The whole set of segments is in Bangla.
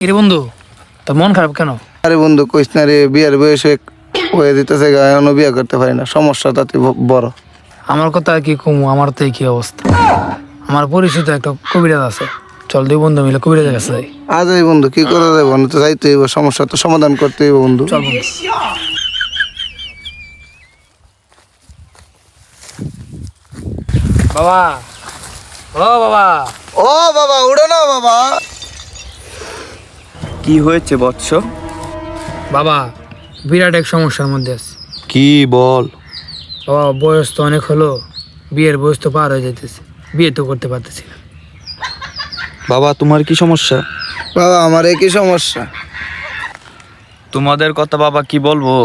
কিরে বন্ধু, তোর মন খারাপ কেন? আরে বন্ধু কইস না রে, বিয়ের বয়সে হয়ে দিতেছে এখনো বিয়ে করতে পারি না, সমস্যা তাতে বড়। আমার কথা আর কি কমু, আমার তো কি অবস্থা। আমার পরিচিত একটা কবিরাজ আছে, চল দুই বন্ধু মিলে কবিরাজের কাছে যাই। আজ এই বন্ধু কি করা যায় বন্ধু, তো যাইতে হইব, সমস্যা তো সমাধান করতে হইব বন্ধু। চল বন্ধু। বাবা, ও বাবা, ও বাবা উড়ো না বাবা। কি হয়েছে বৎস? বাবা বিরাট এক সমস্যার মধ্যে আছে। কি বল? বাবা বয়স তো অনেক হলো, বিয়ের বয়স তো পার হয়ে যাইতেছে, বিয়ে তো করতে পারতেছি না। বাবা তোমার কি সমস্যা? বাবা আমার একই সমস্যা। তোমাদের কথা বাবা কি বলবো,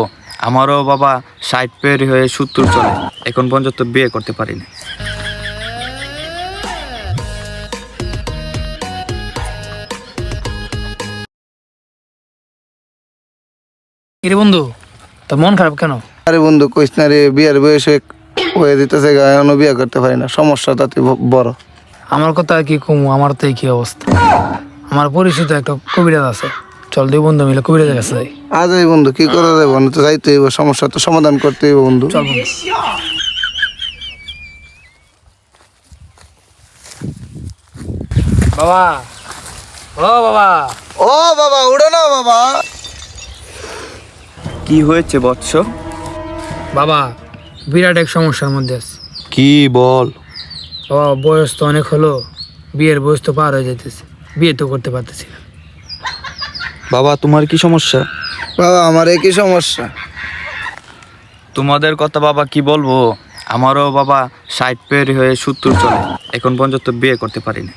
আমারও বাবা 60 পের হয়ে 70 চলে, এখন পর্যন্ত বিয়ে করতে পারিনি। কিরে বন্ধু, তোর মন খারাপ কেন? আরে বন্ধু কইস না রে, বিয়ের বয়সে হয়ে দিতেছে এখনো বিয়ে করতে পারি না, সমস্যা তাতে বড়। আমার কথা আর কি কমু, আমার তো কি অবস্থা। আমার পরিচিত একটা কবিরাজ আছে, চল দুই বন্ধু মিলে কবিরাজের কাছে যাই। আজ এই বন্ধু কি করা যায় বন্ধু, তো যাইতে হইব, সমস্যা তো সমাধান করতে হইব বন্ধু। চল বন্ধু। বাবা, ও বাবা, ও বাবা উড়ো না বাবা। কি হয়েছে বৎস? বাবা বিরাট এক সমস্যার মধ্যে আছে। কি বল? বাবা বয়স তো অনেক হলো, বিয়ের বয়স তো পার হয়ে যাইতেছে, বিয়ে তো করতে পারতেছি না। বাবা তোমার কি সমস্যা? বাবা আমার একই সমস্যা। তোমাদের কথা বাবা কি বলবো, আমারও বাবা 60 পের হয়ে 70 চলে, এখন পর্যন্ত বিয়ে করতে পারিনি।